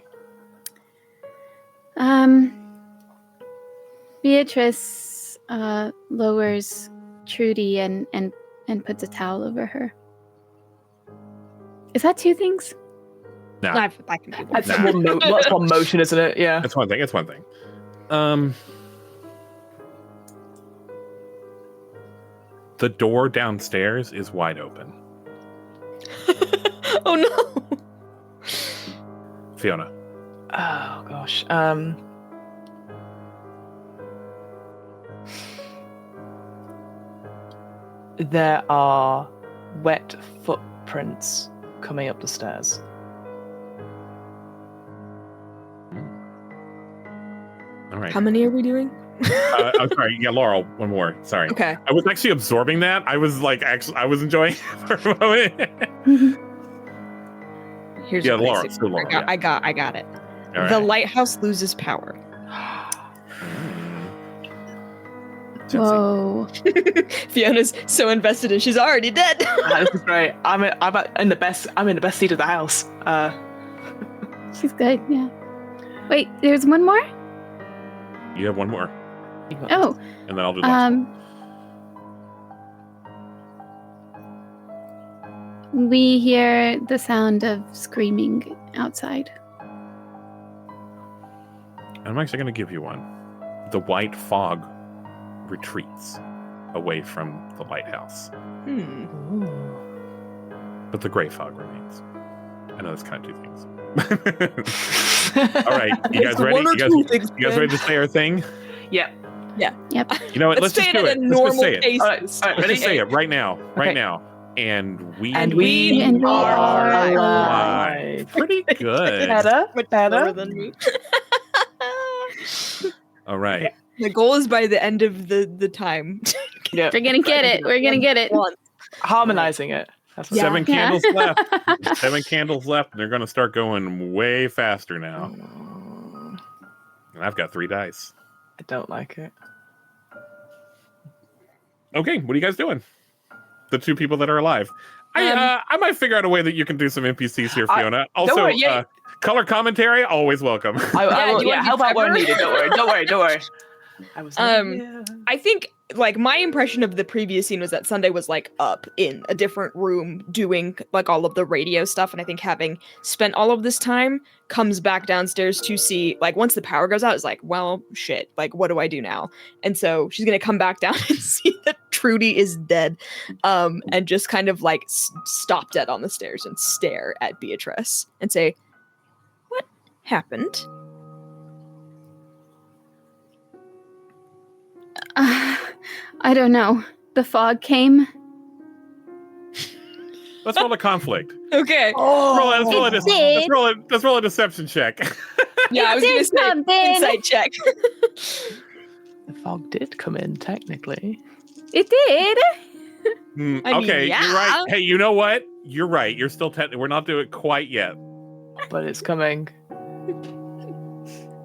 A: Beatrice lowers Trudy and puts a towel over her. Is that two things?
B: No.
D: I can do
C: That's
D: one.
C: that's one motion, isn't it? Yeah.
B: That's one thing. It's one thing. The door downstairs is wide open.
D: Oh no.
B: Fiona.
C: Oh gosh. There are wet footprints coming up the stairs.
B: All right.
D: How many are we doing?
B: I'm sorry. Yeah, Laurel. One more. Sorry.
D: Okay.
B: I was actually absorbing that. I was like, I was enjoying it for a moment.
D: Here's
B: Yeah,
D: what I
B: Laura,
D: see.
B: still Laura, yeah.
D: I got it.
B: All
D: The
B: right.
D: lighthouse loses power.
B: Jensie.
A: Whoa.
D: Fiona's so invested and she's already dead.
C: This is great. I'm in the best seat of the house.
A: She's good, yeah. Wait, there's one more?
B: You have one more,
A: Oh.
B: and then I'll do the last one.
A: We hear the sound of screaming outside.
B: I'm actually going to give you one. The white fog retreats away from the lighthouse, but the gray fog remains. I know that's kind of two things. All right, you guys ready? You guys ready to say our thing?
C: Yeah.
A: Yep.
B: You know what? Let's
D: say
B: just do
D: it
B: it.
D: at a
B: Let's just
D: normal
B: say it.
D: pace.
C: All right.
B: Let's just say it right now. Right
C: Okay.
B: now. And we
C: And we
A: are
C: are
B: alive. Pretty good.
C: Better.
D: Slower than me.
B: All right.
D: The goal is by the end of the time.
C: Yeah.
A: We're gonna get it. We're gonna get it.
D: Once.
C: Harmonizing it. That's what
D: Yeah.
B: 7
A: Yeah.
B: candles left. 7 candles left, and they're going to start going way faster now. And I've got 3 dice.
C: I don't like it.
B: Okay, what are you guys doing? The 2 people that are alive. I might figure out a way that you can do some NPCs here, Fiona. Also,
C: worry, yeah.
B: color commentary, always welcome.
C: I will,
D: do you wanna
C: help
D: be
C: out where
D: Trevor?
C: needed. Don't worry. I was
D: I think like my impression of the previous scene was that Sunday was like up in a different room doing like all of the radio stuff, and I think having spent all of this time comes back downstairs to see like once the power goes out, it's like, well, shit, like what do I do now? And so she's gonna come back down and see that Trudy is dead, and just kind of like stop dead on the stairs and stare at Beatrice and say, "What happened?"
A: I don't know. The fog came.
B: Let's roll a conflict.
D: Okay.
B: Let's roll a deception check.
D: Yeah, I was gonna
A: did
D: say
A: something.
D: insight check.
C: The fog did come in, technically.
A: It did.
D: I mean,
B: Okay,
D: yeah.
B: you're right. Hey, you know what? You're right. You're still we're not doing it quite yet.
C: But it's coming.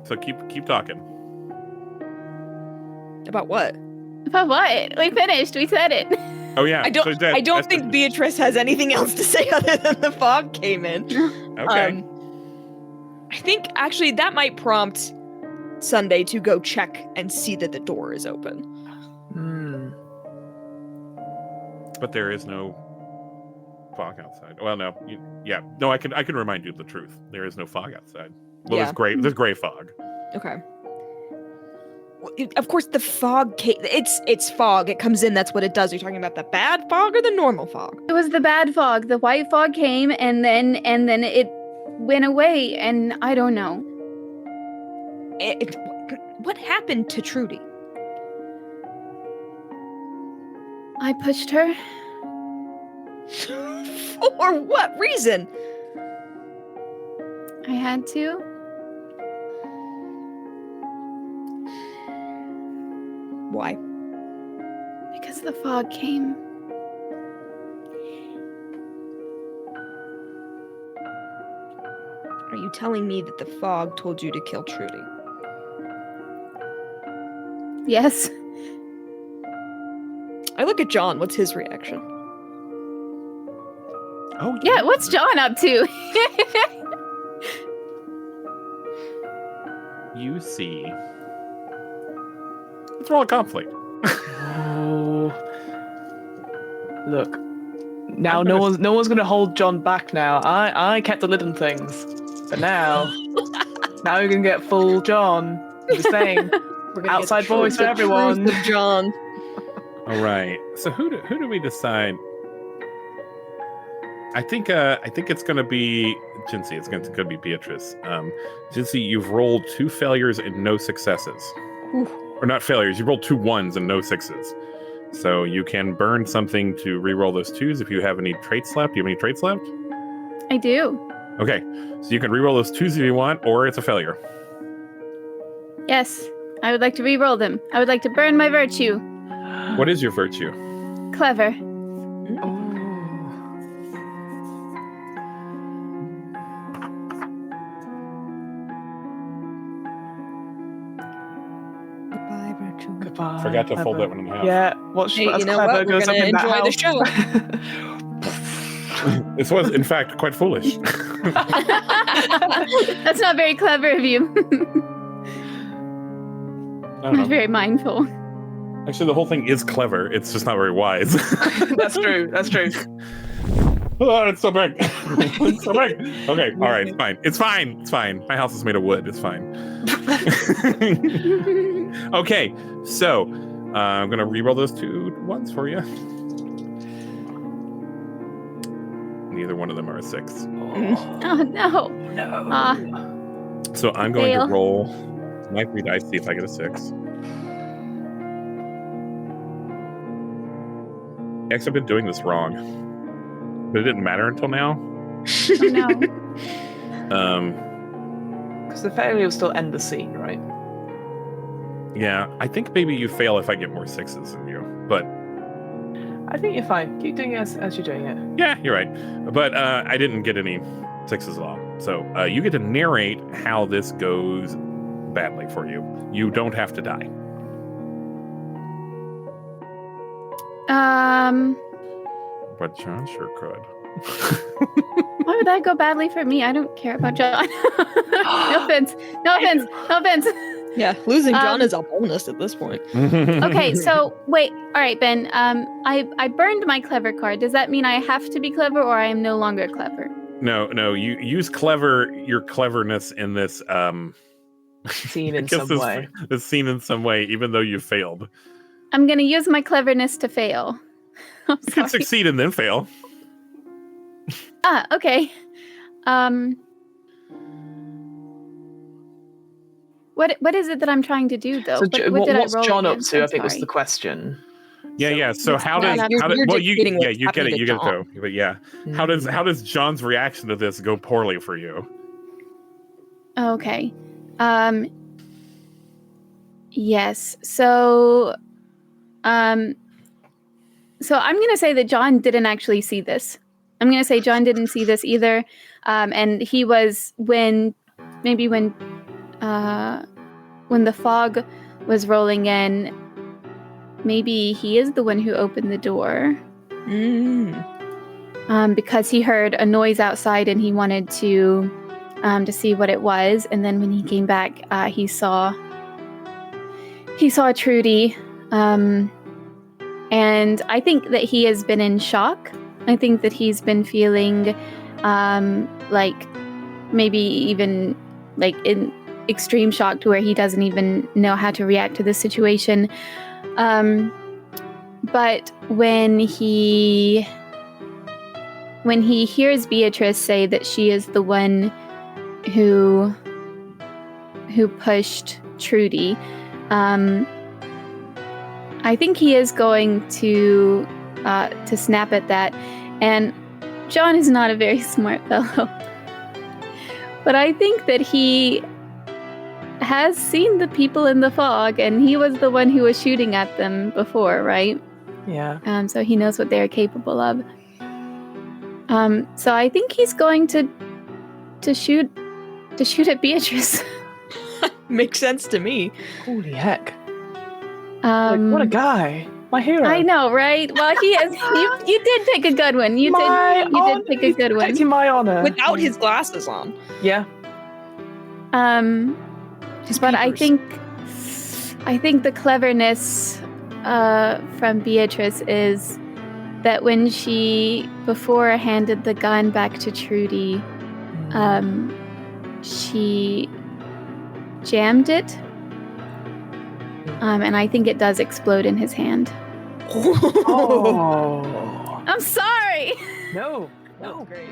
B: So keep talking.
D: About what?
A: But what? We finished. We said it.
B: Oh yeah.
D: I don't think Beatrice has anything else to say other than the fog came in.
B: Okay.
D: I think actually that might prompt Sunday to go check and see that the door is open.
B: But there is no fog outside. Well, no. No, I can remind you of the truth. There is no fog outside. Well,
D: Yeah.
B: there's gray fog.
D: Okay. Of course, the fog. It's fog. It comes in. That's what it does. Are you talking about the bad fog or the normal fog?
A: It was the bad fog. The white fog came, and then it went away, and I don't know.
D: What happened to Trudy?
A: I pushed her.
D: For what reason?
A: I had to.
D: Why?
A: Because the fog came.
D: Are you telling me that the fog told you to kill Trudy?
A: Yes.
D: I look at John. What's his reaction?
B: Oh
A: Yeah, what's John up to?
B: You see. It's all a conflict.
C: Oh. Look. Now no one's gonna hold John back now. I kept the lid on things. But now you're gonna get full John. I'm just saying.
D: We're gonna
C: Outside
D: get the
C: voice for
D: truth
C: everyone.
D: of John.
B: All right. So who do we decide? I think it's going to be Jensie. It's going to be Beatrice. Jensie, you've rolled 2 failures and no successes.
D: Oof.
B: Or not failures. You rolled 2 1s and no 6s. So you can burn something to re-roll those 2s if you have any traits left. Do you have any traits left?
A: I do.
B: Okay. So you can re-roll those 2s if you want, or it's a failure.
A: Yes. I would like to re-roll them. I would like to burn my virtue.
B: What is your virtue?
A: Clever.
D: Goodbye, Bradshaw.
C: Goodbye.
B: Forgot to fold that one in half.
C: Yeah, what's
D: Hey,
C: that's
D: you know
C: clever
D: what? We're
C: goes up
D: gonna
C: in that
D: enjoy the
C: house.
B: This was, in fact, quite foolish.
A: That's not very clever of you.
B: I don't know.
A: Not very mindful.
B: Actually, the whole thing is clever. It's just not very wise.
C: That's true.
B: Oh, it's so big. It's so big. Okay, all right, it's fine. It's fine. My house is made of wood. It's fine. Okay, so I'm going to re-roll those 2 1s for you. Neither one of them are a 6.
A: Oh, no.
C: No.
B: So I'm going
A: Fail.
B: to roll my 3 dice, see if I get a 6. Actually, I've been doing this wrong. But it didn't matter until now.
A: Oh, no.
C: Because the failure will still end the scene, right?
B: Yeah, I think maybe you fail if I get more 6s than you. But
C: I think you're fine. Keep doing it as you're doing it.
B: yeah, you're right. But I didn't get any 6s at all. So you get to narrate how this goes badly for you. You don't have to die. But John sure could.
A: Why would that go badly for me? I don't care about John. No offense.
D: Yeah, losing John is a bonus at this point.
A: Okay, so wait. All right, Ben. I burned my clever card. Does that mean I have to be clever, or I am no longer clever?
B: No. You use your cleverness in this
C: Scene in some way.
B: This scene in some way, even though you failed.
A: I'm gonna use my cleverness to fail. I'm
B: You can
A: sorry.
B: succeed and then fail.
A: Okay. What is it that I'm trying to do though?
C: So
A: What did I
C: what's
A: roll
C: John up
A: against?
C: to? I
A: I'm
C: think was
A: sorry.
C: the question.
B: Yeah. So
A: Yes,
B: how
A: well,
B: does
A: you're
B: well you
D: dictating what's
B: you get
D: happening
B: it,
D: to
B: you get it
D: John.
B: though. But yeah, how does John's reaction to this go poorly for you?
A: Okay. Yes. So I'm going to say that John didn't actually see this. I'm going to say John didn't see this either. And he was when the fog was rolling in, maybe he is the one who opened the door. Because he heard a noise outside and he wanted to see what it was. And then when he came back, he saw Trudy. And I think that he has been in shock. I think that he's been feeling like maybe even like in extreme shock to where he doesn't even know how to react to the situation. But when he hears Beatrice say that she is the one who pushed Trudy, I think he is going to snap at that. And John is not a very smart fellow, but I think that he has seen the people in the fog, and he was the one who was shooting at them before, right?
C: Yeah.
A: So he knows what they're capable of. So I think he's going to shoot at Beatrice.
D: Makes sense to me.
C: Holy heck. What a guy. My hero.
A: I know, right? Well, he is. You did pick a good one. You did pick a good one.
C: Protecting my honor.
D: Without his glasses on.
C: Yeah.
A: But I think the cleverness from Beatrice is that when she before handed the gun back to Trudy, she jammed it. And I think it does explode in his hand.
C: Oh.
A: I'm sorry.
C: No.
D: That's great.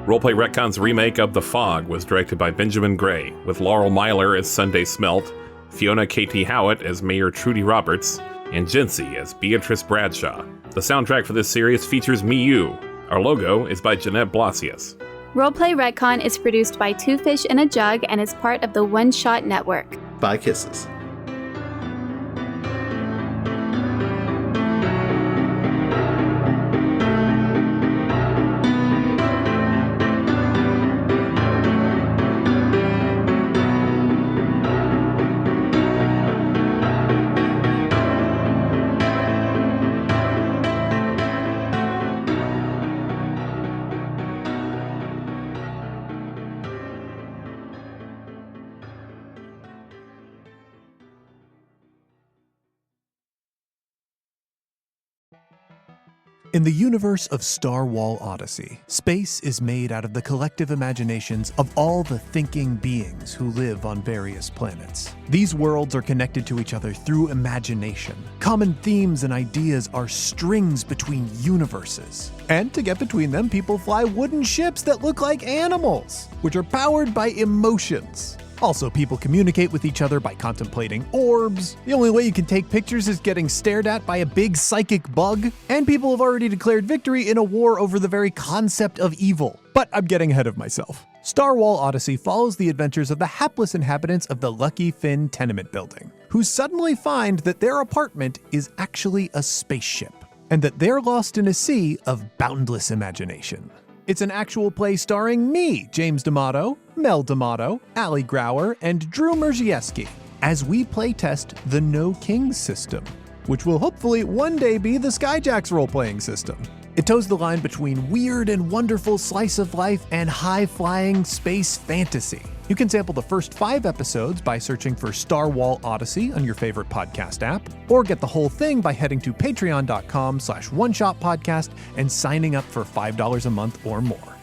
B: Roleplay Retcon's remake of The Fog was directed by Benjamin Gray, with Laurel Myler as Sunday Smelt, Fiona K.T. Howitt as Mayor Trudy Roberts, and Jensie as Beatrice Bradshaw. The soundtrack for this series features Me You. Our logo is by Jeanette Blasius.
A: Roleplay Retcon is produced by Two Fish in a Jug and is part of the One Shot Network.
E: Bye kisses.
F: In the universe of Star Wars Odyssey, space is made out of the collective imaginations of all the thinking beings who live on various planets. These worlds are connected to each other through imagination. Common themes and ideas are strings between universes. And to get between them, people fly wooden ships that look like animals, which are powered by emotions. Also, people communicate with each other by contemplating orbs. The only way you can take pictures is getting stared at by a big psychic bug. And people have already declared victory in a war over the very concept of evil. But I'm getting ahead of myself. Star Wars Odyssey follows the adventures of the hapless inhabitants of the Lucky Finn tenement building, who suddenly find that their apartment is actually a spaceship, and that they're lost in a sea of boundless imagination. It's an actual play starring me, James D'Amato, Mel D'Amato, Ali Grauer, and Drew Merzieski, as we playtest the No Kings system, which will hopefully one day be the Skyjacks role-playing system. It toes the line between weird and wonderful slice of life and high-flying space fantasy. You can sample the first 5 episodes by searching for Star Wars Odyssey on your favorite podcast app, or get the whole thing by heading to patreon.com/oneshotpodcast and signing up for $5 a month or more.